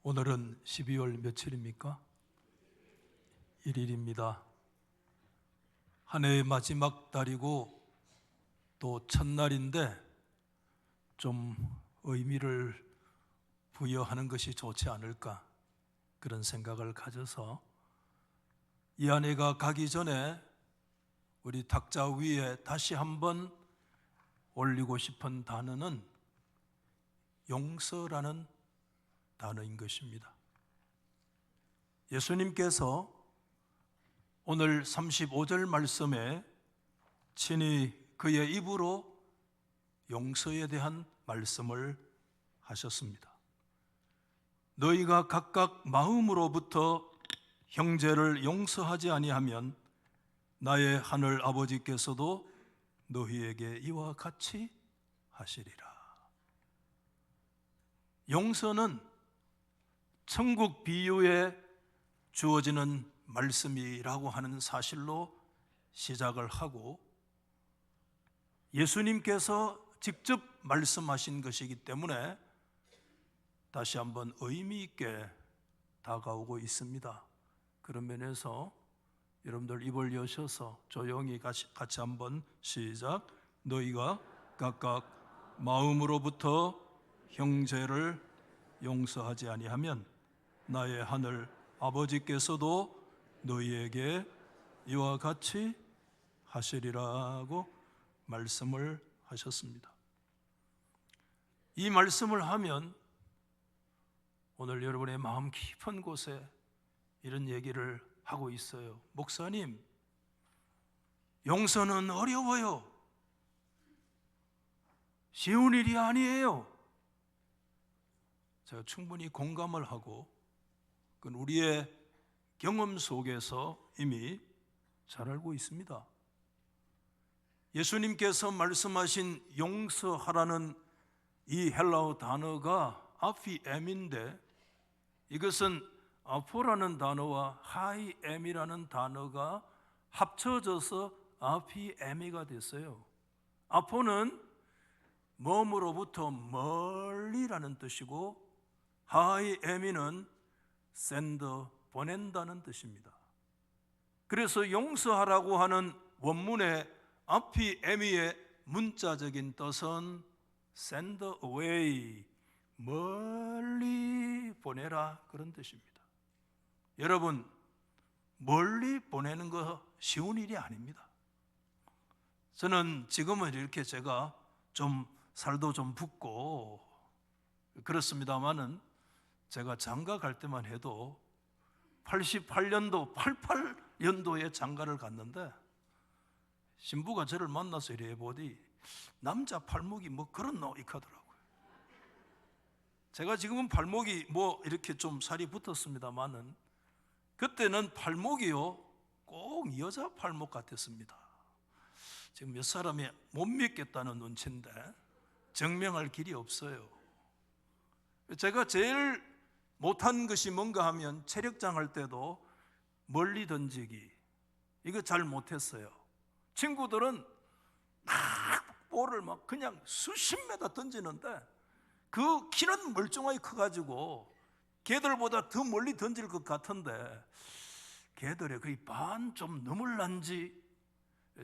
오늘은 12월 며칠입니까? 1일입니다. 한 해의 마지막 달이고 또 첫날인데 좀 의미를 부여하는 것이 좋지 않을까, 그런 생각을 가져서 이 한 해가 가기 전에 우리 탁자 위에 다시 한번 올리고 싶은 단어는 용서라는 단어인 것입니다. 예수님께서 오늘 35절 말씀에 친히 그의 입으로 용서에 대한 말씀을 하셨습니다. 너희가 각각 마음으로부터 형제를 용서하지 아니하면 나의 하늘 아버지께서도 너희에게 이와 같이 하시리라. 용서는 천국 비유에 주어지는 말씀이라고 하는 사실로 시작을 하고, 예수님께서 직접 말씀하신 것이기 때문에 다시 한번 의미 있게 다가오고 있습니다. 그런 면에서 여러분들 입을 여셔서 조용히 같이 한번 시작. 너희가 각각 마음으로부터 형제를 용서하지 아니하면 나의 하늘 아버지께서도 너희에게 이와 같이 하시리라고 말씀을 하셨습니다. 이 말씀을 하면 오늘 여러분의 마음 깊은 곳에 이런 얘기를 하고 있어요. 목사님, 용서는 어려워요. 쉬운 일이 아니에요. 제가 충분히 공감을 하고, 그건 우리의 경험 속에서 이미 잘 알고 있습니다. 예수님께서 말씀하신 용서하라는 이 헬라어 단어가 아피엠인데, 이것은 아포라는 단어와 하이엠이라는 단어가 합쳐져서 아피에미가 됐어요. 아포는 몸으로부터 멀리라는 뜻이고, 하이에미는 샌더, 보낸다는 뜻입니다. 그래서 용서하라고 하는 원문의 아피에미의 문자적인 뜻은 send away, 멀리 보내라, 그런 뜻입니다. 여러분, 멀리 보내는 거 쉬운 일이 아닙니다. 저는 지금은 이렇게 제가 좀 살도 좀 붓고 그렇습니다만은, 제가 장가 갈 때만 해도 88년도, 88년도에 장가를 갔는데 신부가 저를 만나서 이래 보니 남자 팔목이 뭐 그런 노익하더라고요. 제가 지금은 팔목이 뭐 이렇게 좀 살이 붙었습니다만은 그때는 팔목이요 꼭 여자 팔목 같았습니다. 지금 몇 사람이 못 믿겠다는 눈치인데 증명할 길이 없어요. 제가 제일 못한 것이 뭔가 하면 체력장 할 때도 멀리 던지기, 이거 잘 못했어요. 친구들은 막 볼을 막 그냥 수십 미터 던지는데 그 키는 멀쩡하게 커가지고 걔들보다 더 멀리 던질 것 같은데 걔들의 거의 반 좀 넘을란지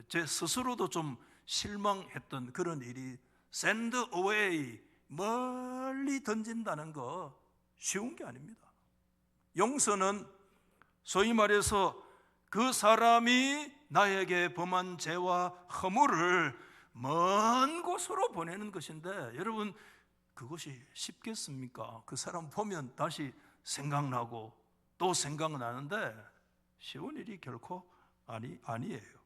제 스스로도 좀 실망했던 그런 일이, send away, 멀리 던진다는 거 쉬운 게 아닙니다. 용서는 소위 말해서 그 사람이 나에게 범한 죄와 허물을 먼 곳으로 보내는 것인데, 여러분 그것이 쉽겠습니까? 그 사람 보면 다시 생각나고 또 생각나는데 쉬운 일이 결코 아니에요.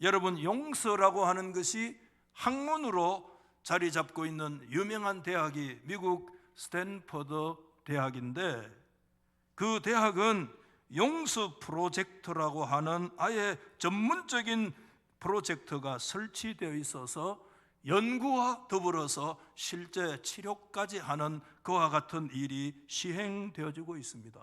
여러분, 용서라고 하는 것이 학문으로 자리 잡고 있는 유명한 대학이 미국 스탠퍼드 대학인데, 그 대학은 용서 프로젝트라고 하는 아예 전문적인 프로젝트가 설치되어 있어서 연구와 더불어서 실제 치료까지 하는 그와 같은 일이 시행되어지고 있습니다.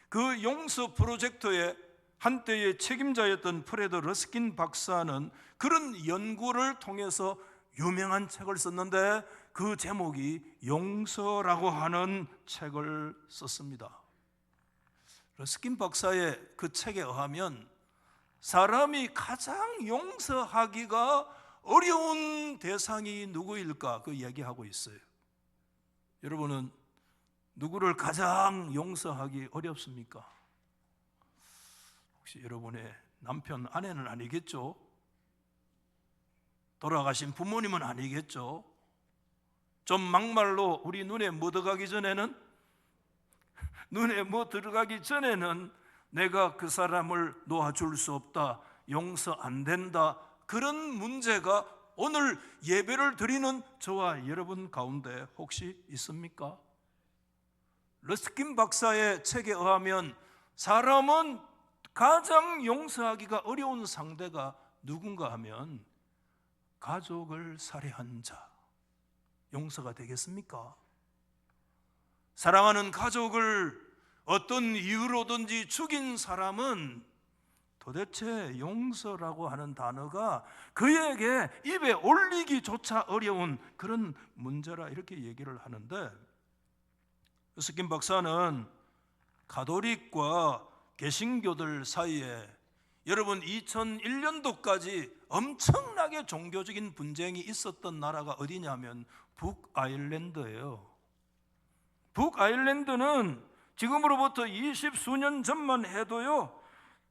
그 용서 프로젝트의 한때의 책임자였던 프레드 러스킨 박사는 그런 연구를 통해서 유명한 책을 썼는데, 그 제목이 용서라고 하는 책을 썼습니다. 러스킨 박사의 그 책에 의하면 사람이 가장 용서하기가 어려운 대상이 누구일까 그 얘기하고 있어요. 여러분은 누구를 가장 용서하기 어렵습니까? 혹시 여러분의 남편, 아내는 아니겠죠? 돌아가신 부모님은 아니겠죠? 좀 막말로 우리 눈에 뭐 들어가기 전에는 내가 그 사람을 놓아줄 수 없다, 용서 안 된다, 그런 문제가 오늘 예배를 드리는 저와 여러분 가운데 혹시 있습니까? 러스킨 박사의 책에 의하면 사람은 가장 용서하기가 어려운 상대가 누군가 하면 가족을 살해한 자, 용서가 되겠습니까? 사랑하는 가족을 어떤 이유로든지 죽인 사람은 도대체 용서라고 하는 단어가 그에게 입에 올리기조차 어려운 그런 문제라 이렇게 얘기를 하는데, 러스킨 박사는 가톨릭과 개신교들 사이에 여러분 2001년도까지 엄청나게 종교적인 분쟁이 있었던 나라가 어디냐면 북아일랜드예요. 북아일랜드는 지금으로부터 20수년 전만 해도요,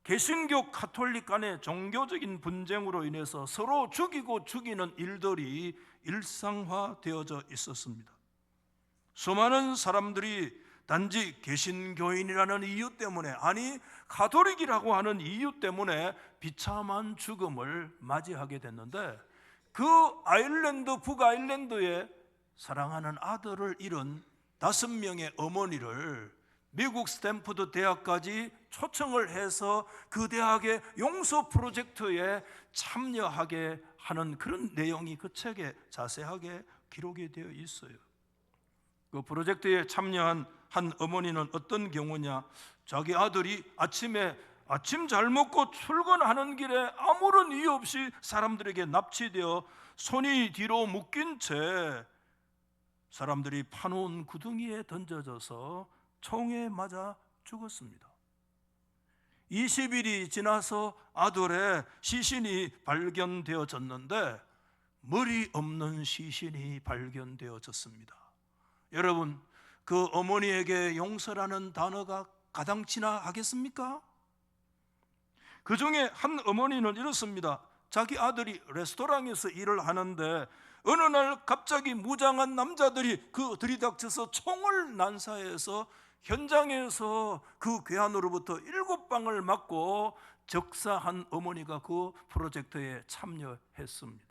개신교 가톨릭 간의 종교적인 분쟁으로 인해서 서로 죽이고 죽이는 일들이 일상화되어져 있었습니다. 수많은 사람들이 단지 개신교인이라는 이유 때문에, 아니 가톨릭이라고 하는 이유 때문에 비참한 죽음을 맞이하게 됐는데, 그 북아일랜드에 사랑하는 아들을 잃은 5명의 어머니를 미국 스탠포드 대학까지 초청을 해서 그 대학의 용서 프로젝트에 참여하게 하는 그런 내용이 그 책에 자세하게 기록이 되어 있어요. 그 프로젝트에 참여한 한 어머니는 어떤 경우냐, 자기 아들이 아침 잘 먹고 출근하는 길에 아무런 이유 없이 사람들에게 납치되어 손이 뒤로 묶인 채 사람들이 파놓은 구덩이에 던져져서 총에 맞아 죽었습니다. 20일이 지나서 아들의 시신이 발견되어졌는데 머리 없는 시신이 발견되어졌습니다. 여러분, 그 어머니에게 용서라는 단어가 가당치나 하겠습니까? 그 중에 한 어머니는 이렇습니다. 자기 아들이 레스토랑에서 일을 하는데 어느 날 갑자기 무장한 남자들이 그 들이닥쳐서 총을 난사해서 현장에서 그 괴한으로부터 7방을 맞고 적사한 어머니가 그 프로젝트에 참여했습니다.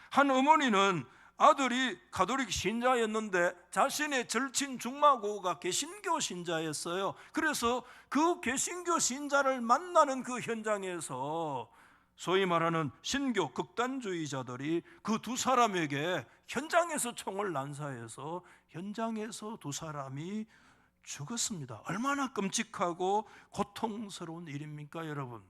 한 어머니는 아들이 가톨릭 신자였는데 자신의 절친 중마고가 개신교 신자였어요. 그래서 그 개신교 신자를 만나는 그 현장에서 소위 말하는 신교 극단주의자들이 그 2사람에게 현장에서 총을 난사해서 현장에서 2사람이 죽었습니다. 얼마나 끔찍하고 고통스러운 일입니까, 여러분?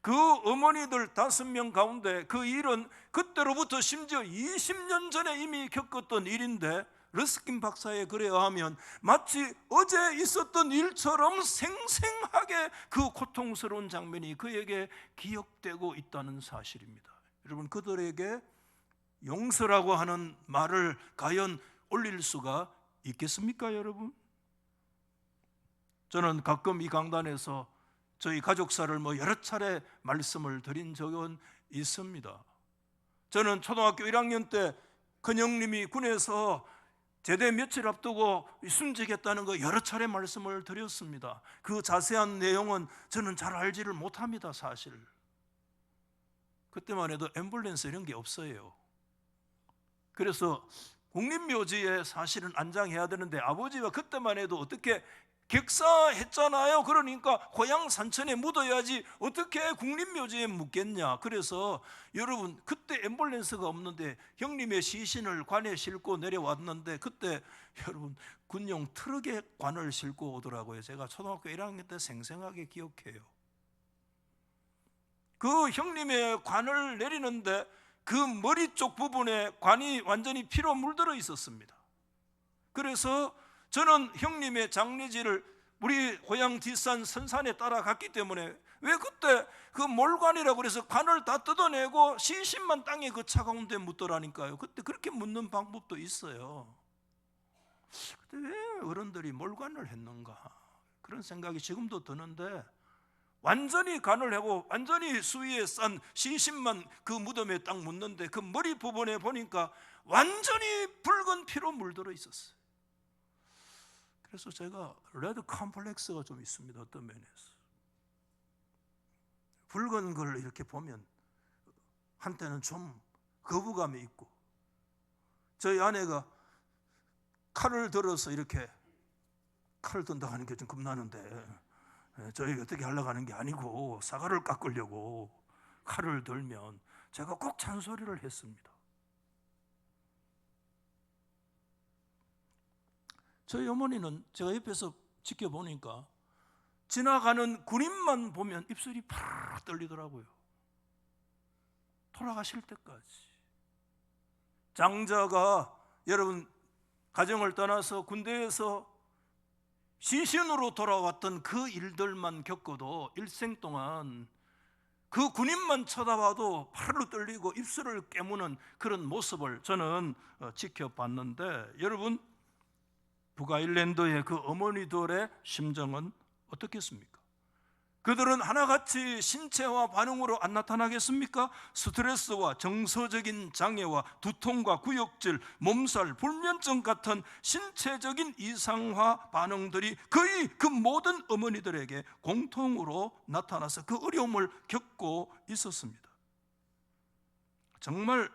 그 어머니들 5명 가운데 그 일은 그때로부터 심지어 20년 전에 이미 겪었던 일인데, 러스킨 박사의 글에 의하면 마치 어제 있었던 일처럼 생생하게 그 고통스러운 장면이 그에게 기억되고 있다는 사실입니다. 여러분, 그들에게 용서라고 하는 말을 과연 올릴 수가 있겠습니까, 여러분? 저는 가끔 이 강단에서 저희 가족사를 여러 차례 말씀을 드린 적은 있습니다. 저는 초등학교 1학년 때 큰형님이 군에서 제대 며칠 앞두고 숨지겠다는 거 여러 차례 말씀을 드렸습니다. 그 자세한 내용은 저는 잘 알지를 못합니다, 사실. 그때만 해도 앰뷸런스 이런 게 없어요. 그래서 국립묘지에 사실은 안장해야 되는데 아버지가 그때만 해도 어떻게 객사했잖아요. 그러니까 고향 산천에 묻어야지 어떻게 국립묘지에 묻겠냐. 그래서 여러분, 그때 앰뷸런스가 없는데 형님의 시신을 관에 싣고 내려왔는데 그때 여러분 군용 트럭에 관을 싣고 오더라고요. 제가 초등학교 1학년 때 생생하게 기억해요. 그 형님의 관을 내리는데 그 머리 쪽 부분에 관이 완전히 피로 물들어 있었습니다. 그래서 저는 형님의 장례지를 우리 고향 뒷산 선산에 따라갔기 때문에, 왜 그때 그 몰관이라고 그래서 관을 다 뜯어내고 시신만 땅에 그 차가운 데 묻더라니까요. 그때 그렇게 묻는 방법도 있어요. 그때 왜 어른들이 몰관을 했는가, 그런 생각이 지금도 드는데, 완전히 간을 하고 완전히 수위에 싼 시신만 그 무덤에 딱 묻는데 그 머리 부분에 보니까 완전히 붉은 피로 물들어 있었어요. 그래서 제가 레드 컴플렉스가 좀 있습니다. 어떤 면에서 붉은 걸 이렇게 보면 한때는 좀 거부감이 있고, 저희 아내가 칼을 들어서 이렇게 칼을 든다고 하는 게 좀 겁나는데, 저희가 어떻게 하려고 하는 게 아니고 사과를 깎으려고 칼을 들면 제가 꼭 잔소리를 했습니다. 저희 어머니는 제가 옆에서 지켜보니까 지나가는 군인만 보면 입술이 팍 떨리더라고요. 돌아가실 때까지. 장자가 여러분 가정을 떠나서 군대에서 시신으로 돌아왔던 그 일들만 겪어도 일생 동안 그 군인만 쳐다봐도 팔로 떨리고 입술을 깨무는 그런 모습을 저는 지켜봤는데, 여러분 북아일랜드의 그 어머니들의 심정은 어떻겠습니까? 그들은 하나같이 신체와 반응으로 안 나타나겠습니까? 스트레스와 정서적인 장애와 두통과 구역질, 몸살, 불면증 같은 신체적인 이상화 반응들이 거의 그 모든 어머니들에게 공통으로 나타나서 그 어려움을 겪고 있었습니다. 정말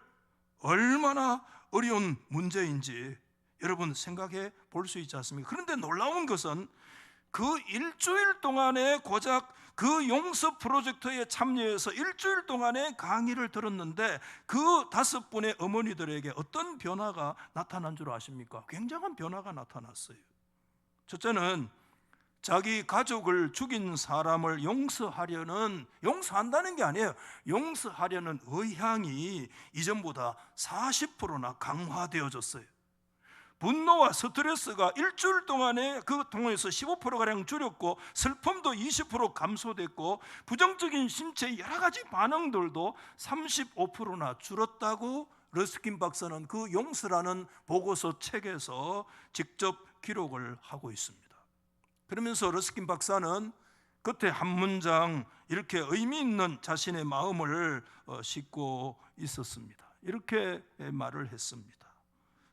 얼마나 어려운 문제인지 여러분 생각해 볼 수 있지 않습니까? 그런데 놀라운 것은 그 일주일 동안에 고작 그 용서 프로젝트에 참여해서 일주일 동안에 강의를 들었는데 그 5분의 어머니들에게 어떤 변화가 나타난 줄 아십니까? 굉장한 변화가 나타났어요. 첫째는 자기 가족을 죽인 사람을 용서한다는 게 아니에요. 용서하려는 의향이 이전보다 40%나 강화되어졌어요. 분노와 스트레스가 일주일 동안에 그 통해서 15%가량 줄였고, 슬픔도 20% 감소됐고, 부정적인 신체의 여러 가지 반응들도 35%나 줄었다고 러스킨 박사는 그 용서라는 보고서 책에서 직접 기록을 하고 있습니다. 그러면서 러스킨 박사는 끝에 한 문장 이렇게 의미 있는 자신의 마음을 싣고 있었습니다. 이렇게 말을 했습니다.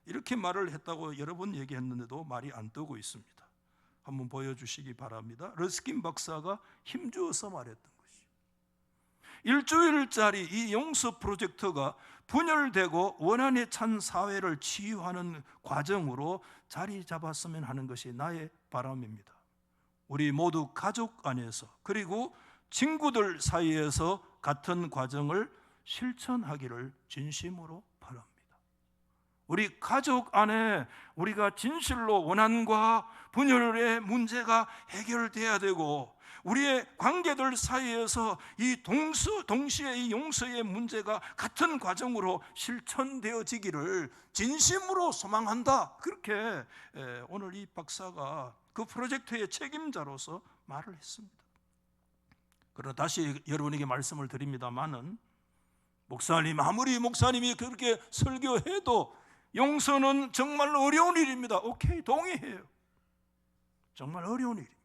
이렇게 말을 했다고 여러 번 얘기했는데도 말이 안 뜨고 있습니다. 한번 보여주시기 바랍니다. 러스킨 박사가 힘주어서 말했던 것이죠. 일주일짜리 이 용서 프로젝트가 분열되고 원한에 찬 사회를 치유하는 과정으로 자리 잡았으면 하는 것이 나의 바람입니다. 우리 모두 가족 안에서, 그리고 친구들 사이에서 같은 과정을 실천하기를 진심으로 바랍니다. 우리 가족 안에 우리가 진실로 원한과 분열의 문제가 해결돼야 되고, 우리의 관계들 사이에서 이 동시에 이 용서의 문제가 같은 과정으로 실천되어지기를 진심으로 소망한다. 그렇게 오늘 이 박사가 그 프로젝트의 책임자로서 말을 했습니다. 그러나 다시 여러분에게 말씀을 드립니다마는, 목사님 아무리 목사님이 그렇게 설교해도 용서는 정말 어려운 일입니다. 오케이, 동의해요. 정말 어려운 일입니다.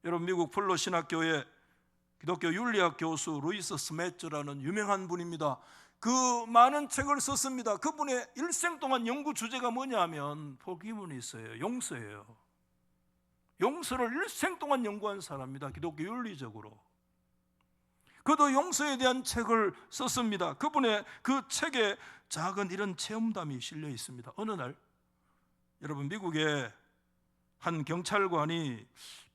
여러분, 미국 플러 신학교의 기독교 윤리학 교수 루이스 스매츠라는 유명한 분입니다. 그 많은 책을 썼습니다. 그분의 일생 동안 연구 주제가 뭐냐면 포기문이 있어요. 용서예요. 용서를 일생 동안 연구한 사람입니다. 기독교 윤리적으로. 그도 용서에 대한 책을 썼습니다. 그분의 그 책에 작은 이런 체험담이 실려 있습니다. 어느 날 여러분, 미국의 한 경찰관이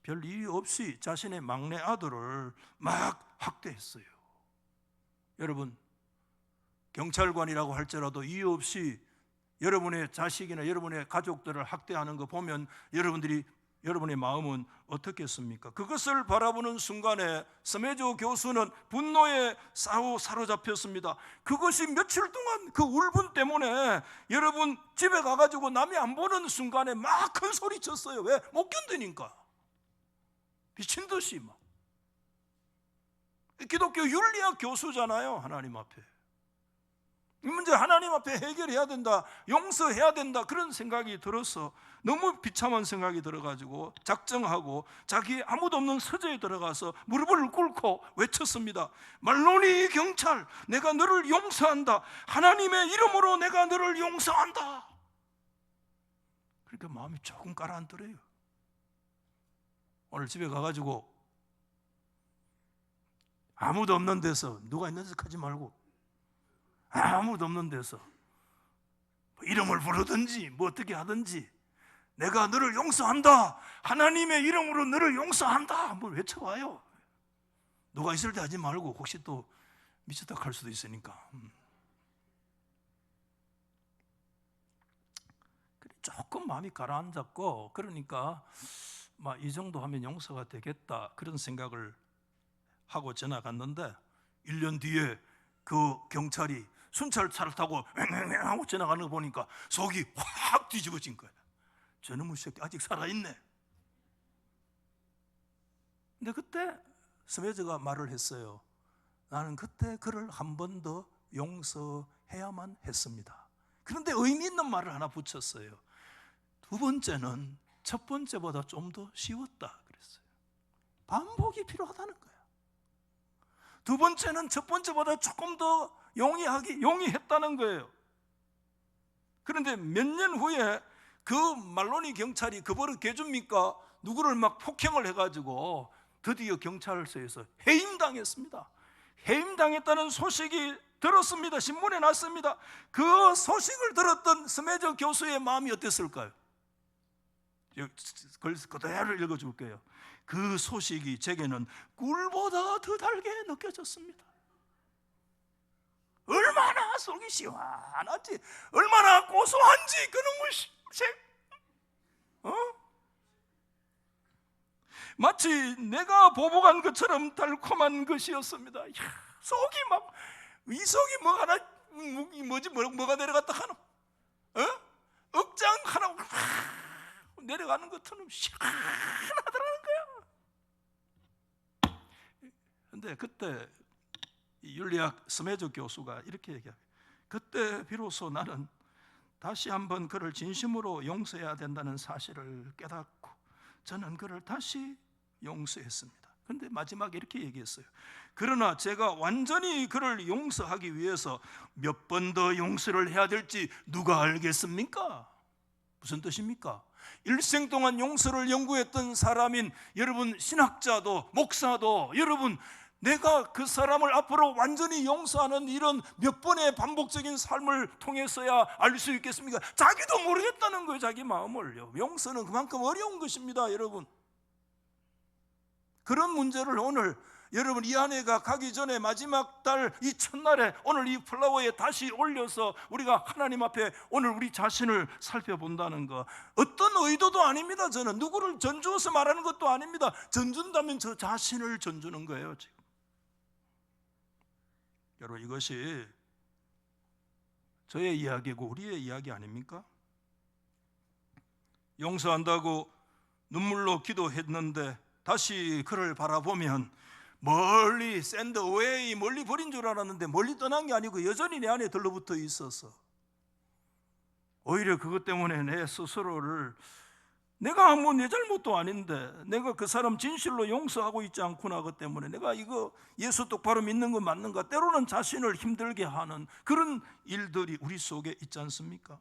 별 이유 없이 자신의 막내 아들을 막 학대했어요. 여러분, 경찰관이라고 할지라도 이유 없이 여러분의 자식이나 여러분의 가족들을 학대하는 거 보면 여러분들이 여러분의 마음은 어떻겠습니까? 그것을 바라보는 순간에 스메조 교수는 분노에 사로잡혔습니다. 그것이 며칠 동안 그 울분 때문에 여러분 집에 가가지고 남이 안 보는 순간에 막 큰 소리 쳤어요. 왜? 못 견디니까. 미친 듯이 막. 기독교 윤리학 교수잖아요. 하나님 앞에 이 문제 하나님 앞에 해결해야 된다, 용서해야 된다, 그런 생각이 들어서 너무 비참한 생각이 들어가지고 작정하고 자기 아무도 없는 서재에 들어가서 무릎을 꿇고 외쳤습니다. 말로니 경찰, 내가 너를 용서한다. 하나님의 이름으로 내가 너를 용서한다. 그러니까 마음이 조금 가라앉더래요. 오늘 집에 가가지고 아무도 없는 데서, 누가 있는 척 하지 말고 아무도 없는 데서 이름을 부르든지 뭐 어떻게 하든지 내가 너를 용서한다, 하나님의 이름으로 너를 용서한다 한번 외쳐봐요. 누가 있을 때 하지 말고 혹시 또 미쳤다 할 수도 있으니까. 조금 마음이 가라앉았고, 그러니까 막 이 정도 하면 용서가 되겠다 그런 생각을 하고 지나갔는데 1년 뒤에 그 경찰이 순찰차를 타고 앵앵앵 하고 지나가는 거 보니까 속이 확 뒤집어진 거야. 저놈의 새끼 아직 살아있네. 근데 그때 스메저가 말을 했어요. 나는 그때 그를 한 번 더 용서해야만 했습니다. 그런데 의미 있는 말을 하나 붙였어요. 두 번째는 첫 번째보다 좀 더 쉬웠다 그랬어요. 반복이 필요하다는 거야. 두 번째는 첫 번째보다 조금 더 용이했다는 거예요. 그런데 몇 년 후에 그 말로니 경찰이 그 버릇 개줍니까? 누구를 막 폭행을 해가지고 드디어 경찰서에서 해임당했습니다. 해임당했다는 소식이 들었습니다. 신문에 났습니다. 그 소식을 들었던 스메저 교수의 마음이 어땠을까요? 그대로 읽어줄게요. 그 소식이 제게는 꿀보다 더 달게 느껴졌습니다. 얼마나 속이 시원하지, 얼마나 고소한지 그놈의 마치 내가 보복한 것처럼 달콤한 것이었습니다. 속이 막, 이 속이 뭐 하나, 뭐가 내려갔다 하나, 억장 하나 내려가는 것처럼 시원하더라는 거야. 근데 그때 윤리학 스메저 교수가 이렇게 얘기해요. 그때 비로소 나는 다시 한번 그를 진심으로 용서해야 된다는 사실을 깨닫고 저는 그를 다시 용서했습니다. 그런데 마지막에 이렇게 얘기했어요. 그러나 제가 완전히 그를 용서하기 위해서 몇 번 더 용서를 해야 될지 누가 알겠습니까? 무슨 뜻입니까? 일생 동안 용서를 연구했던 사람인 여러분, 신학자도 목사도 여러분, 내가 그 사람을 앞으로 완전히 용서하는 이런 몇 번의 반복적인 삶을 통해서야 알 수 있겠습니까? 자기도 모르겠다는 거예요. 자기 마음을. 용서는 그만큼 어려운 것입니다. 여러분, 그런 문제를 오늘 여러분, 이 아내가 가기 전에 마지막 달 이 첫날에 오늘 이 플라워에 다시 올려서 우리가 하나님 앞에 오늘 우리 자신을 살펴본다는 거, 어떤 의도도 아닙니다. 저는 누구를 전주어서 말하는 것도 아닙니다. 전준다면 저 자신을 전주는 거예요. 지금 여러분, 이것이 저의 이야기고 우리의 이야기 아닙니까? 용서한다고 눈물로 기도했는데 다시 그를 바라보면 멀리 샌드 어웨이, 멀리 버린 줄 알았는데 멀리 떠난 게 아니고 여전히 내 안에 들러붙어 있어서 오히려 그것 때문에 내 스스로를, 내가 뭐 내 잘못도 아닌데 내가 그 사람 진실로 용서하고 있지 않구나, 그 때문에 내가 이거 예수 똑바로 믿는 거 맞는가, 때로는 자신을 힘들게 하는 그런 일들이 우리 속에 있지 않습니까?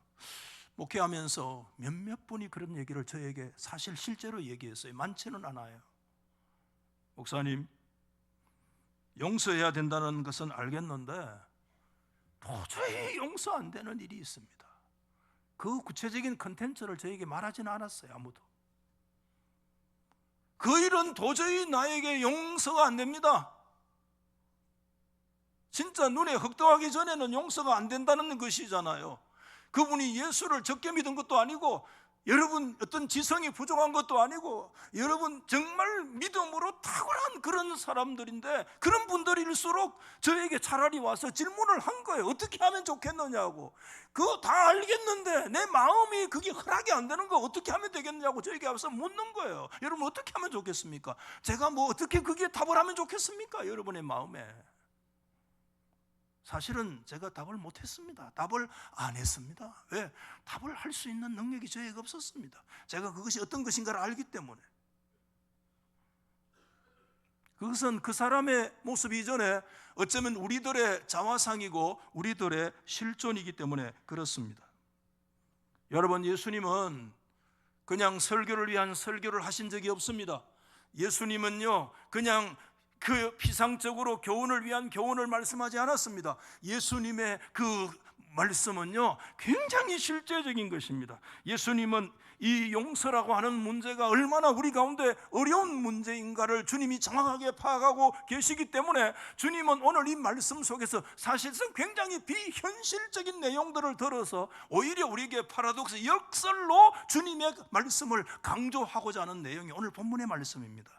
목회하면서 몇몇 분이 그런 얘기를 저에게 사실 실제로 얘기했어요. 많지는 않아요. 목사님, 용서해야 된다는 것은 알겠는데 도저히 용서 안 되는 일이 있습니다. 그 구체적인 컨텐츠를 저에게 말하지는 않았어요. 아무도. 그 일은 도저히 나에게 용서가 안 됩니다. 진짜 눈에 흑등하기 전에는 용서가 안 된다는 것이잖아요. 그분이 예수를 적게 믿은 것도 아니고 여러분 어떤 지성이 부족한 것도 아니고 여러분 정말 믿음으로 탁월한 그런 사람들인데 그런 분들일수록 저에게 차라리 와서 질문을 한 거예요. 어떻게 하면 좋겠느냐고. 그거 다 알겠는데 내 마음이 그게 허락이 안 되는 거 어떻게 하면 되겠느냐고 저에게 와서 묻는 거예요. 여러분 어떻게 하면 좋겠습니까? 제가 뭐 어떻게 그게 답을 하면 좋겠습니까? 여러분의 마음에. 사실은 제가 답을 못했습니다. 답을 안 했습니다. 왜? 답을 할 수 있는 능력이 저에게 없었습니다. 제가 그것이 어떤 것인가를 알기 때문에. 그것은 그 사람의 모습 이전에 어쩌면 우리들의 자화상이고 우리들의 실존이기 때문에 그렇습니다. 여러분, 예수님은 그냥 설교를 위한 설교를 하신 적이 없습니다. 예수님은요 그냥 그 피상적으로 교훈을 위한 교훈을 말씀하지 않았습니다. 예수님의 그 말씀은요 굉장히 실제적인 것입니다. 예수님은 이 용서라고 하는 문제가 얼마나 우리 가운데 어려운 문제인가를 주님이 정확하게 파악하고 계시기 때문에 주님은 오늘 이 말씀 속에서 사실상 굉장히 비현실적인 내용들을 들어서 오히려 우리에게 파라독스 역설로 주님의 말씀을 강조하고자 하는 내용이 오늘 본문의 말씀입니다.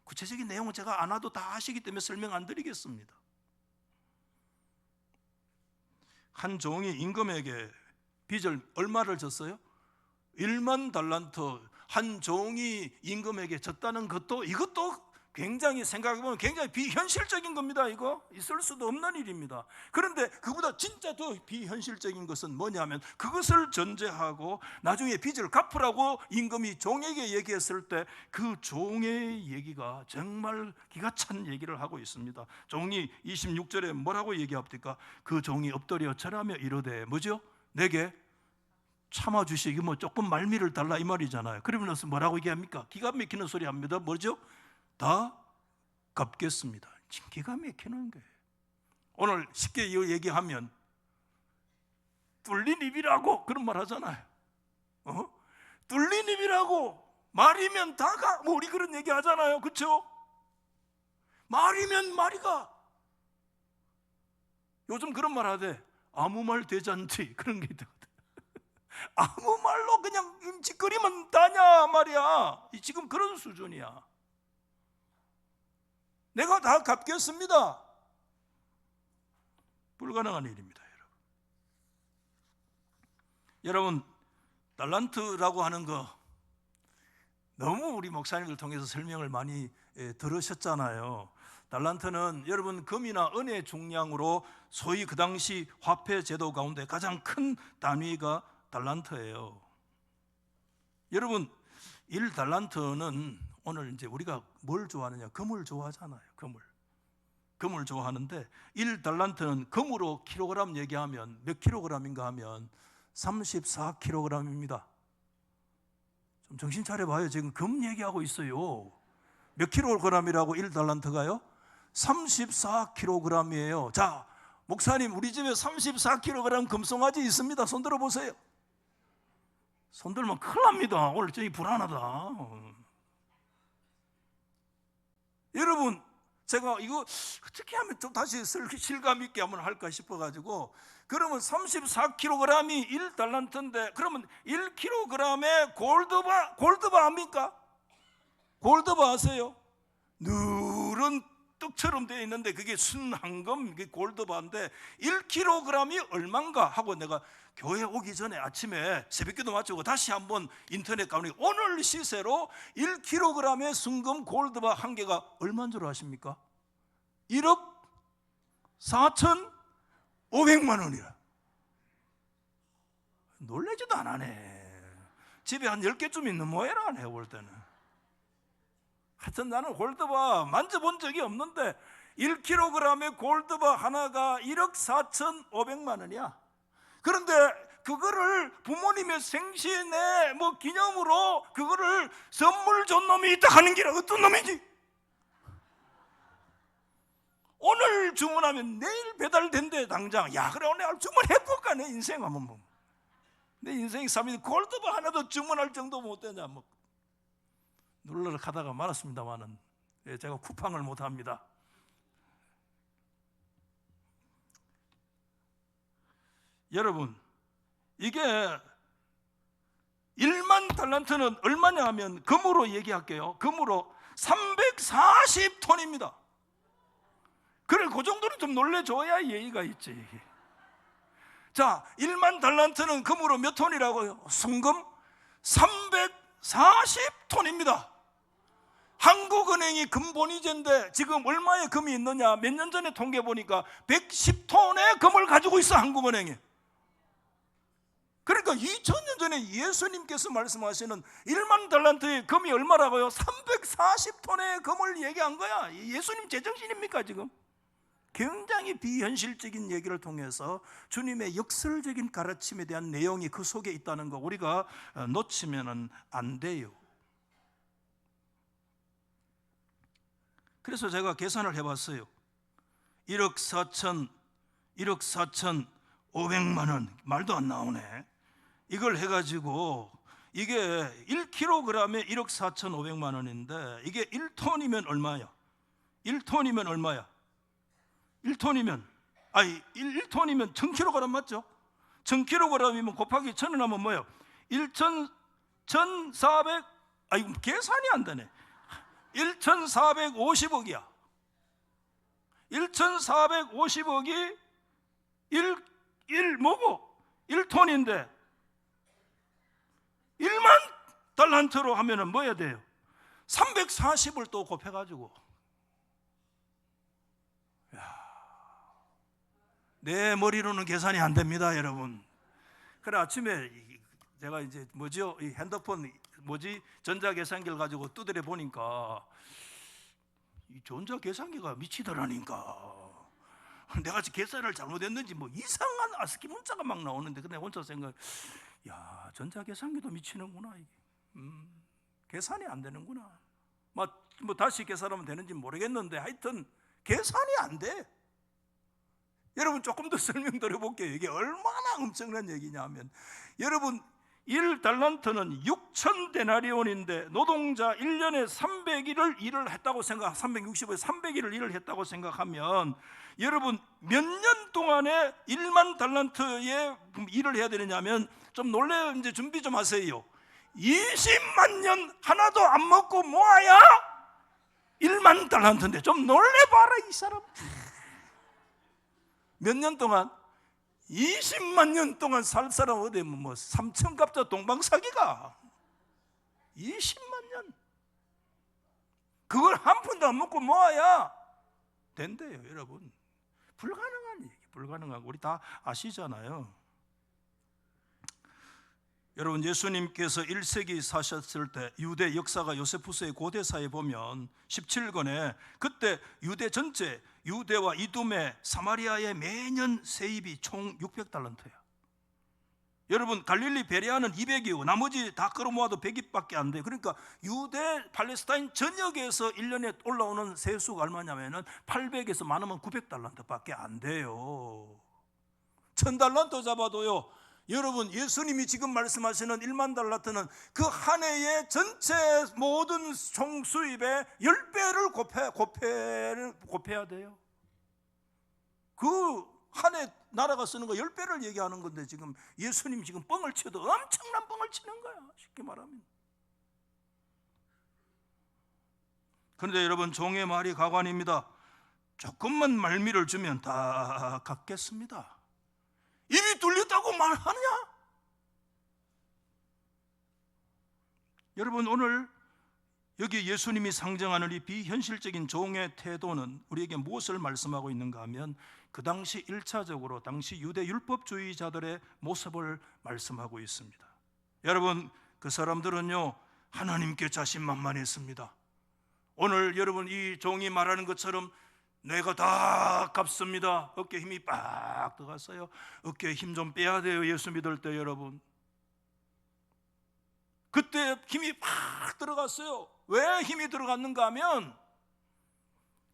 구체적인 내용은 제가 안 와도 다 아시기 때문에 설명 안 드리겠습니다. 한 종이 임금에게 빚을 얼마를 졌어요? 1만 달란트. 한 종이 임금에게 졌다는 것도 이것도 굉장히 생각해보면 굉장히 비현실적인 겁니다. 이거 있을 수도 없는 일입니다. 그런데 그보다 진짜 더 비현실적인 것은 뭐냐면 그것을 전제하고 나중에 빚을 갚으라고 임금이 종에게 얘기했을 때 그 종의 얘기가 정말 기가 찬 얘기를 하고 있습니다. 종이 26절에 뭐라고 얘기합니까? 그 종이 엎드려 절하며 이르되 뭐죠? 내게 참아주시기 뭐 조금 말미를 달라 이 말이잖아요. 그러면서 뭐라고 얘기합니까? 기가 막히는 소리 합니다. 뭐죠? 다 갚겠습니다. 지금 기가 막히는 거예요. 오늘 쉽게 얘기하면 뚫린 입이라고 그런 말 하잖아요. 뚫린 입이라고 말이면 다가 뭐 우리 그런 얘기 하잖아요. 그렇죠? 말이면 말이가. 요즘 그런 말 하대. 아무 말 대잔치 그런 게 있거든. 아무 말로 그냥 짓거리면 다냐 말이야. 지금 그런 수준이야. 내가 다 갚겠습니다. 불가능한 일입니다. 여러분, 달란트라고 하는 거 너무 우리 목사님들 통해서 설명을 많이 들으셨잖아요. 달란트는 여러분 금이나 은의 중량으로 소위 그 당시 화폐 제도 가운데 가장 큰 단위가 달란트예요. 여러분, 1달란트는 오늘 이제 우리가 뭘 좋아하느냐? 금을 좋아하잖아요. 금을 좋아하는데 1달란트는 금으로 킬로그램 얘기하면 몇 킬로그램인가 하면 34킬로그램입니다. 좀 정신 차려봐요. 지금 금 얘기하고 있어요. 몇 킬로그램이라고 1달란트가요? 34킬로그램이에요. 자, 목사님 우리 집에 34킬로그램 금송아지 있습니다. 손 들어보세요. 손 들면 큰일 납니다. 오늘 저기 불안하다. 여러분, 제가 이거 어떻게 하면 좀 다시 실감 있게 한번 할까 싶어가지고, 그러면 34kg이 1달란트인데 그러면 1kg에 골드바 압니까? 골드바 아세요? 누런 떡처럼 되어 있는데 그게 순황금, 그게 골드바인데 1kg이 얼마인가 하고 내가 교회 오기 전에 아침에 새벽기도 마치고 다시 한번 인터넷 가보니 오늘 시세로 1kg의 순금 골드바 한 개가 얼마인 줄 아십니까? 1억 4,500만 원이라. 놀라지도 안 하네. 집에 한 10개쯤 있는 모양이라 내가 볼 때는. 하여튼 나는 골드바 만져본 적이 없는데 1kg의 골드바 하나가 1억 4,500만 원이야. 그런데 그거를 부모님의 생신에 뭐 기념으로 그거를 선물 준 놈이 있다 하는 게 어떤 놈이지? 오늘 주문하면 내일 배달된대 당장. 야, 그래 오늘 주문해볼까? 내 인생 한번 보면 내 인생이 3일 골드바 하나도 주문할 정도 못 되냐. 뭐 놀러를 가다가 말았습니다만은 제가 쿠팡을 못 합니다. 여러분, 이게 1만 달란트는 얼마냐 하면 금으로 얘기할게요. 금으로 340톤입니다. 그래, 그 정도는 좀 놀래줘야 예의가 있지. 자, 1만 달란트는 금으로 몇 톤이라고요? 순금 340톤입니다. 한국은행이 금본위제인데 지금 얼마의 금이 있느냐? 몇 년 전에 통계 보니까 110톤의 금을 가지고 있어, 한국은행이. 그러니까 2000년 전에 예수님께서 말씀하시는 1만 달란트의 금이 얼마라고요? 340톤의 금을 얘기한 거야. 예수님 제정신입니까 지금? 굉장히 비현실적인 얘기를 통해서 주님의 역설적인 가르침에 대한 내용이 그 속에 있다는 거 우리가 놓치면 안 돼요. 그래서 제가 계산을 해봤어요. 1억 4,500만 원, 말도 안 나오네. 이걸 해가지고 이게 1kg에 1억 4,500만 원인데 이게 1톤이면 얼마야? 1톤이면 얼마야? 1톤이면 1000kg 맞죠? 1000kg이면 곱하기 1000을 하면 뭐예요? 1,400, 이거 계산이 안 되네. 1,450억이야. 1,450억이 1톤인데 1만 달란트로 하면은 뭐 해야 돼요? 340을 또 곱해가지고. 내 머리로는 계산이 안 됩니다, 여러분. 그래, 아침에 제가 이제 이 핸드폰 전자계산기를 가지고 두드려 보니까 이 전자계산기가 미치더라니까. 내가 계산을 잘못했는지 이상한 아스키 문자가 막 나오는데, 근데 혼자 생각, 야, 전자계산기도 미치는구나. 이게. 계산이 안 되는구나. 다시 계산하면 되는지 모르겠는데 하여튼 계산이 안 돼. 여러분, 조금 더 설명드려볼게요. 이게 얼마나 엄청난 얘기냐면, 여러분 1달란트는 6,000데나리온인데 노동자 1년에 300일을 일을 했다고 360일에 300일을 일을 했다고 생각하면, 여러분 몇 년 동안에 1만 달란트의 일을 해야 되느냐면, 좀 놀래, 이제 준비 좀 하세요. 20만 년 하나도 안 먹고 모아야 1만 달란트인데, 좀 놀래봐라 이 사람. 몇 년 동안? 20만 년 동안 살 사람 어디 삼천갑자 동방사기가 20만 년, 그걸 한 푼도 안 먹고 모아야 된대요. 여러분, 불가능한 얘기, 불가능한 거 우리 다 아시잖아요. 여러분, 예수님께서 1세기 사셨을 때 유대 역사가 요세푸스의 고대사에 보면 17권에 그때 유대 전체, 유대와 이두메, 사마리아의 매년 세입이 총 600달란트야. 여러분, 갈릴리 베레아는 200이고 나머지 다 끌어모아도 100입밖에 안 돼. 그러니까 유대 팔레스타인 전역에서 1년에 올라오는 세수가 얼마냐면은 800에서 많으면 900달란트밖에 안 돼요. 1000달란트 잡아도요, 여러분, 예수님이 지금 말씀하시는 1만 달란트는 그 한 해의 전체 모든 총 수입의 10배를 곱해야 돼요. 그 한 해 나라가 쓰는 거 10배를 얘기하는 건데, 지금 예수님 지금 뻥을 쳐도 엄청난 뻥을 치는 거야, 쉽게 말하면. 그런데 여러분, 종의 말이 가관입니다. 조금만 말미를 주면 다 갚겠습니다. 입이 뚫렸다고 말하느냐? 여러분, 오늘 여기 예수님이 상정하는 이 비현실적인 종의 태도는 우리에게 무엇을 말씀하고 있는가 하면, 그 당시 1차적으로 당시 유대 율법주의자들의 모습을 말씀하고 있습니다. 여러분, 그 사람들은요, 하나님께 자신만만했습니다. 오늘 여러분, 이 종이 말하는 것처럼 내가 다 갚습니다. 어깨에 힘이 빡 들어갔어요. 어깨에 힘 좀 빼야 돼요, 예수 믿을 때. 여러분, 그때 힘이 팍 들어갔어요. 왜 힘이 들어갔는가 하면,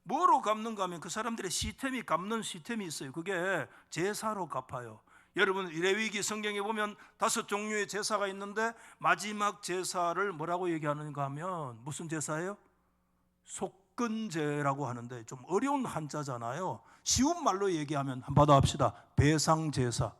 뭐로 갚는가 하면 그 사람들의 시스템이, 갚는 시스템이 있어요. 그게 제사로 갚아요. 여러분, 레위기 성경에 보면 5종류의 제사가 있는데 마지막 제사를 뭐라고 얘기하는가 하면, 무슨 제사예요? 속건제라고 하는데, 좀 어려운 한자잖아요. 쉬운 말로 얘기하면 한번 더 합시다. 배상제사.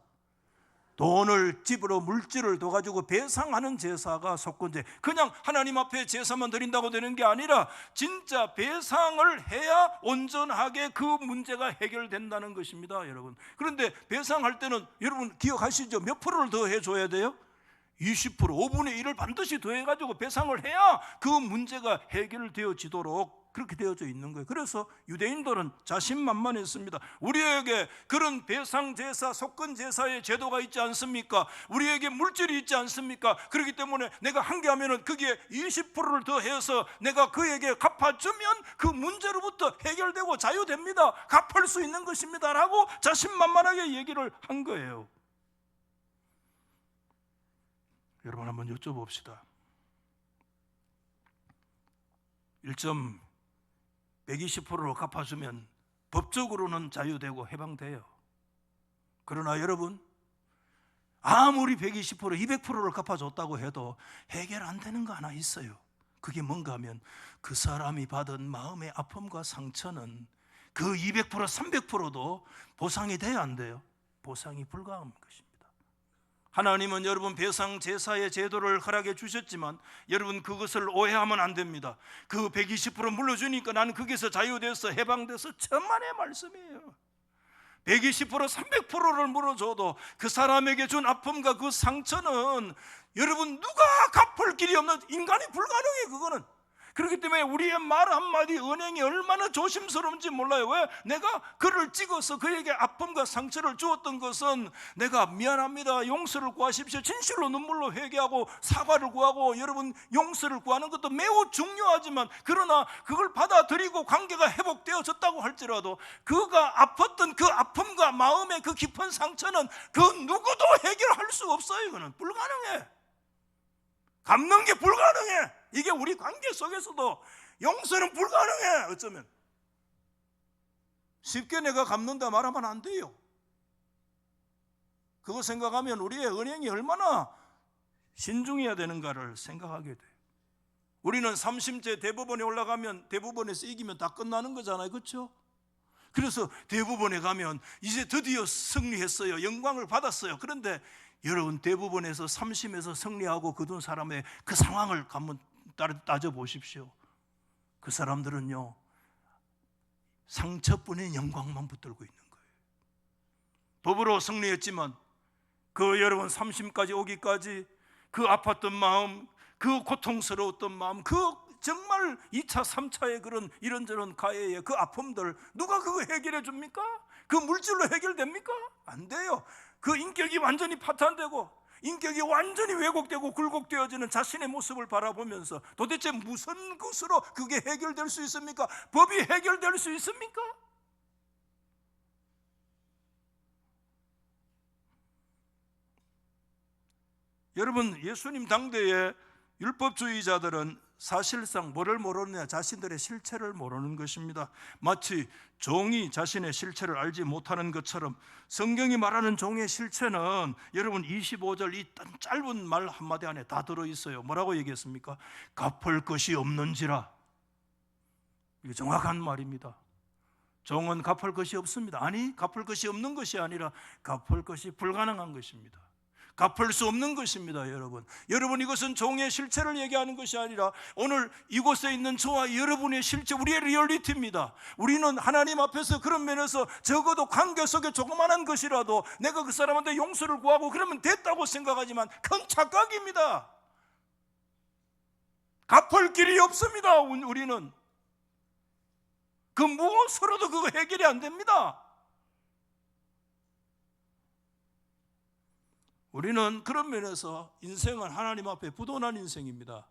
돈을 집으로 물질을 둬가지고 배상하는 제사가 속건제. 그냥 하나님 앞에 제사만 드린다고 되는 게 아니라 진짜 배상을 해야 온전하게 그 문제가 해결된다는 것입니다, 여러분. 그런데 배상할 때는 여러분 기억하시죠? 몇 프로를 더 해줘야 돼요? 20%, 5분의 1을 반드시 더해가지고 배상을 해야 그 문제가 해결되어지도록 그렇게 되어져 있는 거예요. 그래서 유대인들은 자신만만했습니다. 우리에게 그런 배상제사, 속건제사의 제도가 있지 않습니까? 우리에게 물질이 있지 않습니까? 그렇기 때문에 내가 한 개 하면은 그게 20%를 더해서 내가 그에게 갚아주면 그 문제로부터 해결되고 자유됩니다. 갚을 수 있는 것입니다 라고 자신만만하게 얘기를 한 거예요. 여러분 한번 여쭤봅시다. 120%로 갚아주면 법적으로는 자유되고 해방돼요. 그러나 여러분, 아무리 120%, 200%를 갚아줬다고 해도 해결 안 되는 거 하나 있어요. 그게 뭔가 하면 그 사람이 받은 마음의 아픔과 상처는 그 200%, 300%도 보상이 돼야 안 돼요? 보상이 불가한 것입니다. 하나님은 여러분 배상 제사의 제도를 허락해 주셨지만 여러분 그것을 오해하면 안 됩니다. 그 120% 물려주니까 나는 거기서 자유돼서 해방돼서 천만의 말씀이에요. 120%, 300%를 물어줘도 그 사람에게 준 아픔과 그 상처는 여러분 누가 갚을 길이 없는 인간이 불가능해. 그거는. 그렇기 때문에 우리의 말 한마디 은행이 얼마나 조심스러운지 몰라요. 왜? 내가 글을 찍어서 그에게 아픔과 상처를 주었던 것은 내가 미안합니다, 용서를 구하십시오, 진실로 눈물로 회개하고 사과를 구하고 여러분 용서를 구하는 것도 매우 중요하지만, 그러나 그걸 받아들이고 관계가 회복되어졌다고 할지라도 그가 아팠던 그 아픔과 마음의 그 깊은 상처는 그 누구도 해결할 수 없어요. 그는 불가능해. 갚는 게 불가능해. 이게 우리 관계 속에서도 용서는 불가능해. 어쩌면 쉽게 내가 갚는다 말하면 안 돼요. 그거 생각하면 우리의 은행이 얼마나 신중해야 되는가를 생각하게 돼요. 우리는 3심제 대법원에 올라가면 대법원에서 이기면 다 끝나는 거잖아요. 그렇죠? 그래서 대법원에 가면 이제 드디어 승리했어요, 영광을 받았어요. 그런데 여러분 대법원에서 3심에서 승리하고 거둔 사람의 그 상황을 한번 따져보십시오. 그 사람들은요 상처뿐인 영광만 붙들고 있는 거예요. 법으로 승리했지만 그 여러분 3심까지 오기까지 그 아팠던 마음, 그 고통스러웠던 마음, 그 정말 2차, 3차의 그런 이런저런 가해의 그 아픔들 누가 그거 해결해 줍니까? 그 물질로 해결됩니까? 안 돼요. 그 인격이 완전히 파탄되고 인격이 완전히 왜곡되고 굴곡되어지는 자신의 모습을 바라보면서 도대체 무슨 것으로 그게 해결될 수 있습니까? 법이 해결될 수 있습니까? 여러분 예수님 당대의 율법주의자들은 사실상 뭐를 모르느냐? 자신들의 실체를 모르는 것입니다. 마치 종이 자신의 실체를 알지 못하는 것처럼 성경이 말하는 종의 실체는 여러분 25절 이 짧은 말 한마디 안에 다 들어있어요. 뭐라고 얘기했습니까? 갚을 것이 없는지라. 이게 정확한 말입니다. 종은 갚을 것이 없습니다. 아니, 갚을 것이 없는 것이 아니라 갚을 것이 불가능한 것입니다. 갚을 수 없는 것입니다. 여러분 이것은 종의 실체를 얘기하는 것이 아니라 오늘 이곳에 있는 저와 여러분의 실체, 우리의 리얼리티입니다. 우리는 하나님 앞에서 그런 면에서 적어도 관계 속에 조그마한 것이라도 내가 그 사람한테 용서를 구하고 그러면 됐다고 생각하지만 큰 착각입니다. 갚을 길이 없습니다. 우리는 그 무엇으로도 그거 해결이 안 됩니다. 우리는 그런 면에서 인생은 하나님 앞에 부도난 인생입니다.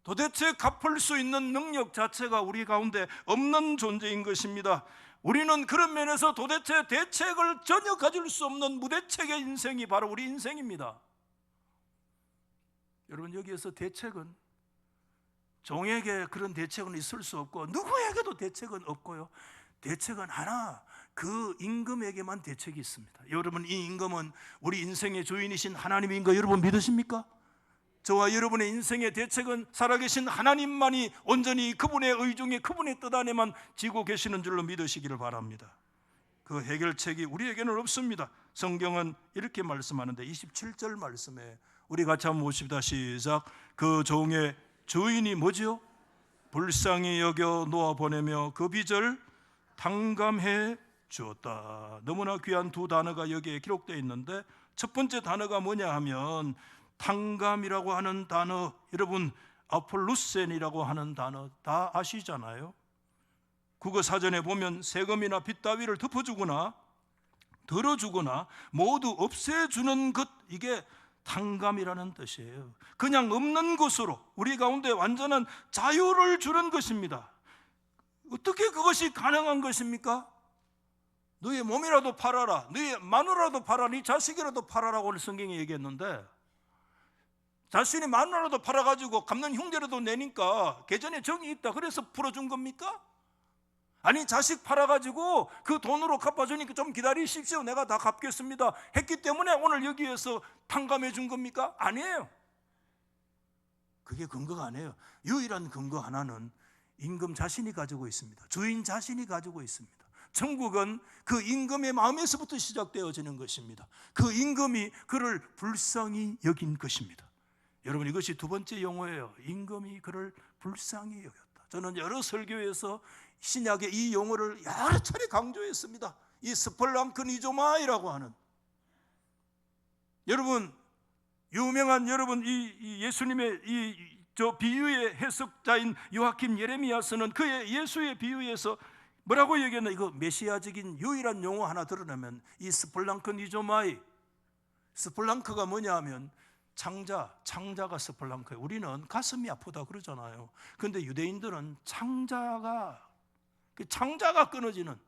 도대체 갚을 수 있는 능력 자체가 우리 가운데 없는 존재인 것입니다. 우리는 그런 면에서 도대체 대책을 전혀 가질 수 없는 무대책의 인생이 바로 우리 인생입니다. 여러분 여기에서 대책은 종에게 그런 대책은 있을 수 없고 누구에게도 대책은 없고요. 대책은 하나, 그 임금에게만 대책이 있습니다. 여러분 이 임금은 우리 인생의 주인이신 하나님인 거 여러분 믿으십니까? 저와 여러분의 인생의 대책은 살아계신 하나님만이 온전히 그분의 의중에 그분의 뜻 안에만 지고 계시는 줄로 믿으시기를 바랍니다. 그 해결책이 우리에게는 없습니다. 성경은 이렇게 말씀하는데 27절 말씀에 우리 같이 한번 보십시다. 시작. 그 종의 주인이 뭐지요? 불쌍히 여겨 놓아보내며 그 빚을 탕감해 주었다. 너무나 귀한 두 단어가 여기에 기록되어 있는데 첫 번째 단어가 뭐냐 하면 탕감이라고 하는 단어, 여러분 아폴루센이라고 하는 단어 다 아시잖아요. 국어 사전에 보면 세금이나 빚 따위를 덮어주거나 덜어주거나 모두 없애주는 것, 이게 탕감이라는 뜻이에요. 그냥 없는 것으로 우리 가운데 완전한 자유를 주는 것입니다. 어떻게 그것이 가능한 것입니까? 너의 몸이라도 팔아라, 너의 마누라도 팔아라, 네 자식이라도 팔아라고 오늘 성경이 얘기했는데 자신이 마누라도 팔아가지고 갚는 흉내라도 내니까 계전에 정이 있다 그래서 풀어준 겁니까? 아니 자식 팔아가지고 그 돈으로 갚아주니까 좀 기다리십시오, 내가 다 갚겠습니다 했기 때문에 오늘 여기에서 탕감해 준 겁니까? 아니에요. 그게 근거가 아니에요. 유일한 근거 하나는 임금 자신이 가지고 있습니다. 주인 자신이 가지고 있습니다. 천국은 그 임금의 마음에서부터 시작되어지는 것입니다. 그 임금이 그를 불쌍히 여긴 것입니다. 여러분, 이것이 두 번째 용어예요. 임금이 그를 불쌍히 여겼다. 저는 여러 설교에서 신약의 이 용어를 여러 차례 강조했습니다. 이 스폴랑크니조마이라고 하는, 여러분 유명한 이 예수님의 저 비유의 해석자인 요하킴 예레미야서는 그의 예수의 비유에서 뭐라고 얘기했나? 이거 메시아적인 유일한 용어 하나 드러내면 이 스폴랑크니조마이, 스폴랑크가 뭐냐 하면 창자가 스폴랑크예요. 우리는 가슴이 아프다 그러잖아요. 그런데 유대인들은 창자가 끊어지는,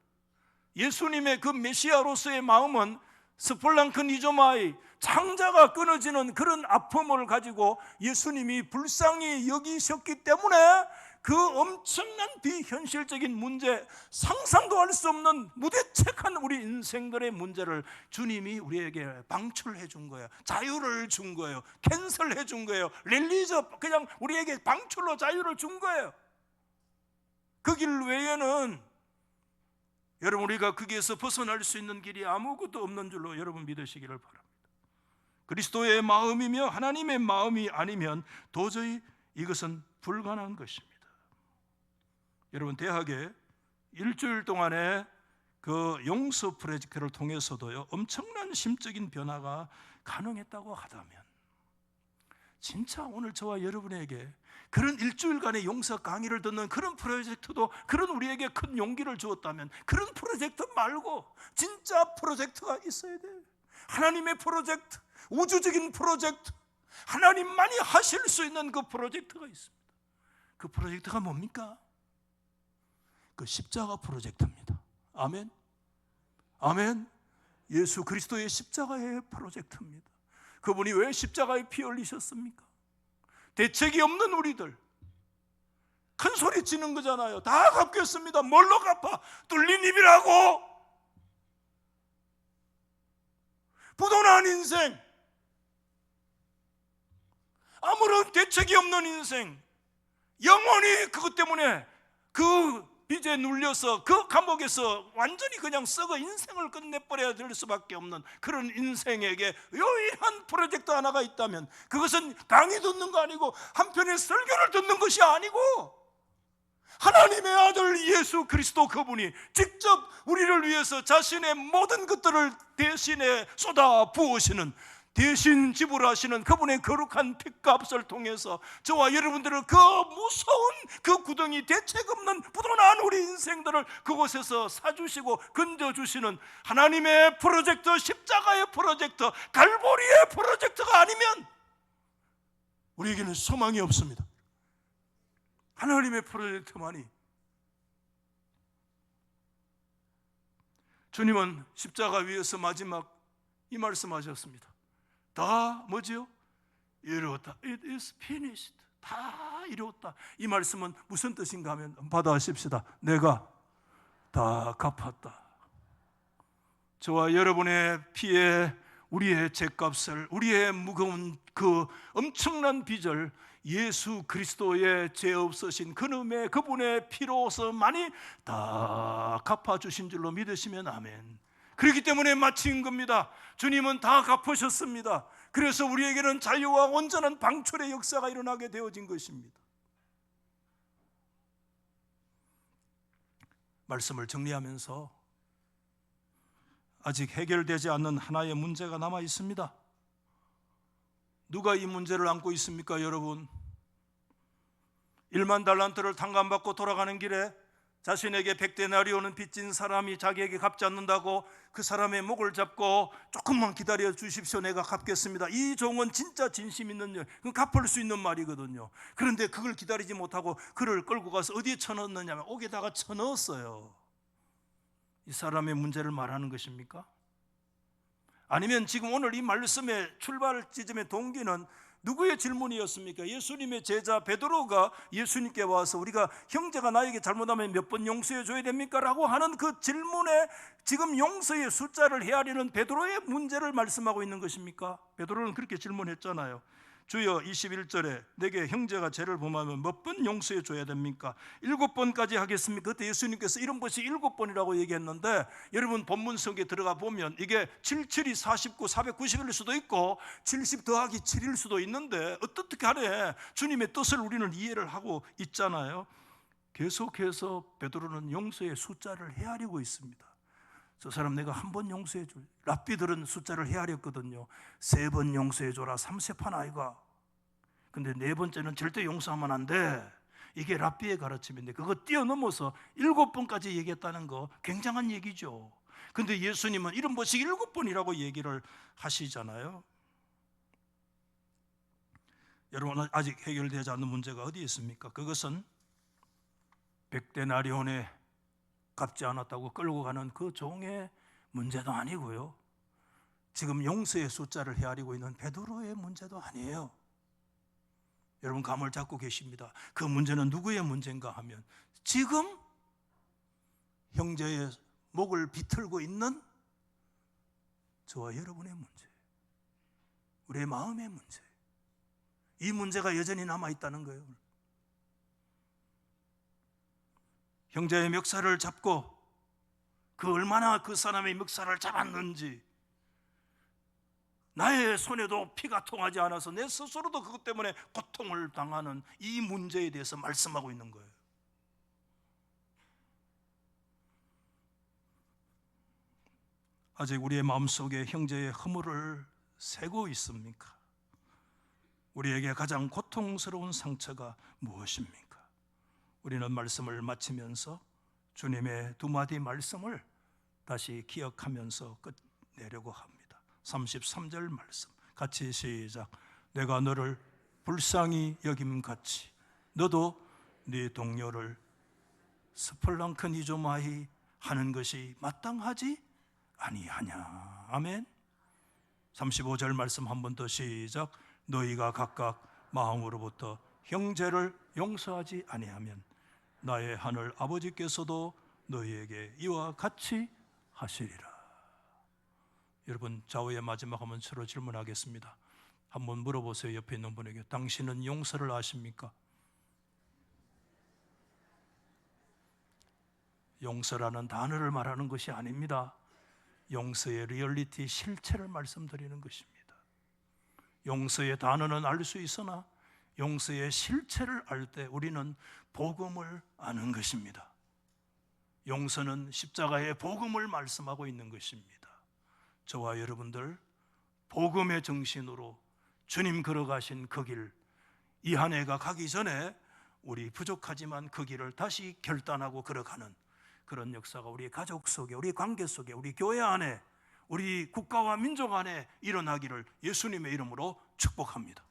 예수님의 그 메시아로서의 마음은 스폴랑크니조마이, 창자가 끊어지는 그런 아픔을 가지고 예수님이 불쌍히 여기셨기 때문에 그 엄청난 비현실적인 문제, 상상도 할 수 없는 무대책한 우리 인생들의 문제를 주님이 우리에게 방출해 준 거예요. 자유를 준 거예요. 캔슬해 준 거예요. 릴리저, 그냥 우리에게 방출로 자유를 준 거예요. 그 길 외에는 여러분 우리가 거기에서 벗어날 수 있는 길이 아무것도 없는 줄로 여러분 믿으시기를 바랍니다. 그리스도의 마음이며 하나님의 마음이 아니면 도저히 이것은 불가능한 것입니다. 여러분, 대학에 일주일 동안의 그 용서 프로젝트를 통해서도요 엄청난 심적인 변화가 가능했다고 하다면, 진짜 오늘 저와 여러분에게 그런 일주일간의 용서 강의를 듣는 그런 프로젝트도, 그런 우리에게 큰 용기를 주었다면, 그런 프로젝트 말고 진짜 프로젝트가 있어야 돼요. 하나님의 프로젝트, 우주적인 프로젝트, 하나님만이 하실 수 있는 그 프로젝트가 있습니다. 그 프로젝트가 뭡니까? 그 십자가 프로젝트입니다. 아멘. 아멘. 예수 그리스도의 십자가의 프로젝트입니다. 그분이 왜 십자가에 피 흘리셨습니까? 대책이 없는 우리들 큰 소리 치는 거잖아요. 다 갚겠습니다. 뭘로 갚아? 뚫린 입이라고. 부도난 인생, 아무런 대책이 없는 인생, 영원히 그것 때문에 그 빚에 눌려서 그 감옥에서 완전히 그냥 썩어 인생을 끝내버려야 될 수밖에 없는 그런 인생에게 유일한 프로젝트 하나가 있다면, 그것은 강의 듣는 거 아니고 한편의 설교를 듣는 것이 아니고 하나님의 아들 예수 그리스도, 그분이 직접 우리를 위해서 자신의 모든 것들을 대신에 쏟아 부으시는, 대신 지불하시는 그분의 거룩한 핏값을 통해서 저와 여러분들은 그 무서운 그 구덩이, 대책 없는 부도난 우리 인생들을 그곳에서 사주시고 건져주시는 하나님의 프로젝트, 십자가의 프로젝트, 갈보리의 프로젝트가 아니면 우리에게는 소망이 없습니다. 하나님의 프로젝트만이. 주님은 십자가 위에서 마지막 이 말씀하셨습니다. 다 뭐지요? 이루었다. It is finished. 다 이루었다. 이 말씀은 무슨 뜻인가 하면, 받아하십시다. 내가 다 갚았다. 저와 여러분의 피에 우리의 죄값을, 우리의 무거운 그 엄청난 빚을 예수 그리스도의 죄 없으신 그놈의 그분의 피로서만이 다 갚아주신 줄로 믿으시면 아멘. 그렇기 때문에 마친 겁니다. 주님은 다 갚으셨습니다. 그래서 우리에게는 자유와 온전한 방출의 역사가 일어나게 되어진 것입니다. 말씀을 정리하면서 아직 해결되지 않는 하나의 문제가 남아 있습니다. 누가 이 문제를 안고 있습니까, 여러분? 1만 달란트를 탕감받고 돌아가는 길에 자신에게 100데나리온은 빚진 사람이 자기에게 갚지 않는다고 그 사람의 목을 잡고 조금만 기다려 주십시오, 내가 갚겠습니다. 이 종은 진짜 진심 있는, 갚을 수 있는 말이거든요. 그런데 그걸 기다리지 못하고 그를 끌고 가서 어디에 쳐넣느냐면 옥에다가 쳐넣었어요. 이 사람의 문제를 말하는 것입니까? 아니면 지금 오늘 이 말씀의 출발 지점의 동기는 누구의 질문이었습니까? 예수님의 제자 베드로가 예수님께 와서 우리가 형제가 나에게 잘못하면 몇 번 용서해 줘야 됩니까? 라고 하는 그 질문에 지금 용서의 숫자를 헤아리는 베드로의 문제를 말씀하고 있는 것입니까? 베드로는 그렇게 질문했잖아요. 주여, 21절에 내게 형제가 죄를 범하면 몇 번 용서해 줘야 됩니까? 7번까지 하겠습니까? 그때 예수님께서 이런 것이 7번이라고 얘기했는데, 여러분 본문 성경에 들어가 보면 이게 77이 49, 490일 수도 있고 70 더하기 7일 수도 있는데 어떻게 하래? 주님의 뜻을 우리는 이해를 하고 있잖아요. 계속해서 베드로는 용서의 숫자를 헤아리고 있습니다. 저 사람 내가 한 번 용서해 줘. 랍비들은 숫자를 헤아렸거든요. 3번 용서해 줘라, 3세판 아이가. 근데 4번째는 절대 용서하면 안 돼. 이게 랍비의 가르침인데 그거 뛰어넘어서 7번까지 얘기했다는 거 굉장한 얘기죠. 근데 예수님은 이런 것이 7번이라고 얘기를 하시잖아요. 여러분, 아직 해결되지 않는 문제가 어디 있습니까? 그것은 100데나리온에 갚지 않았다고 끌고 가는 그 종의 문제도 아니고요, 지금 용서의 숫자를 헤아리고 있는 베드로의 문제도 아니에요. 여러분 감을 잡고 계십니다. 그 문제는 누구의 문제인가 하면 지금 형제의 목을 비틀고 있는 저와 여러분의 문제, 우리의 마음의 문제, 이 문제가 여전히 남아있다는 거예요. 형제의 멱살을 잡고 그 얼마나 그 사람의 멱살을 잡았는지, 나의 손에도 피가 통하지 않아서 내 스스로도 그것 때문에 고통을 당하는 이 문제에 대해서 말씀하고 있는 거예요. 아직 우리의 마음속에 형제의 허물을 세고 있습니까? 우리에게 가장 고통스러운 상처가 무엇입니까? 우리는 말씀을 마치면서 주님의 두 마디 말씀을 다시 기억하면서 끝내려고 합니다. 33절 말씀 같이 시작. 내가 너를 불쌍히 여김같이 너도 네 동료를 스플랑크니조마히 하는 것이 마땅하지 아니하냐. 아멘. 35절 말씀 한 번 더 시작. 너희가 각각 마음으로부터 형제를 용서하지 아니하면 나의 하늘 아버지께서도 너희에게 이와 같이 하시리라. 여러분 좌우의 마지막 한번 서로 질문하겠습니다. 한번 물어보세요. 옆에 있는 분에게 당신은 용서를 아십니까? 용서라는 단어를 말하는 것이 아닙니다. 용서의 리얼리티, 실체를 말씀드리는 것입니다. 용서의 단어는 알 수 있으나 용서의 실체를 알 때 우리는 복음을 아는 것입니다. 용서는 십자가의 복음을 말씀하고 있는 것입니다. 저와 여러분들 복음의 정신으로 주님 걸어가신 그 길, 이 한 해가 가기 전에 우리 부족하지만 그 길을 다시 결단하고 걸어가는 그런 역사가 우리 가족 속에, 우리 관계 속에, 우리 교회 안에, 우리 국가와 민족 안에 일어나기를 예수님의 이름으로 축복합니다.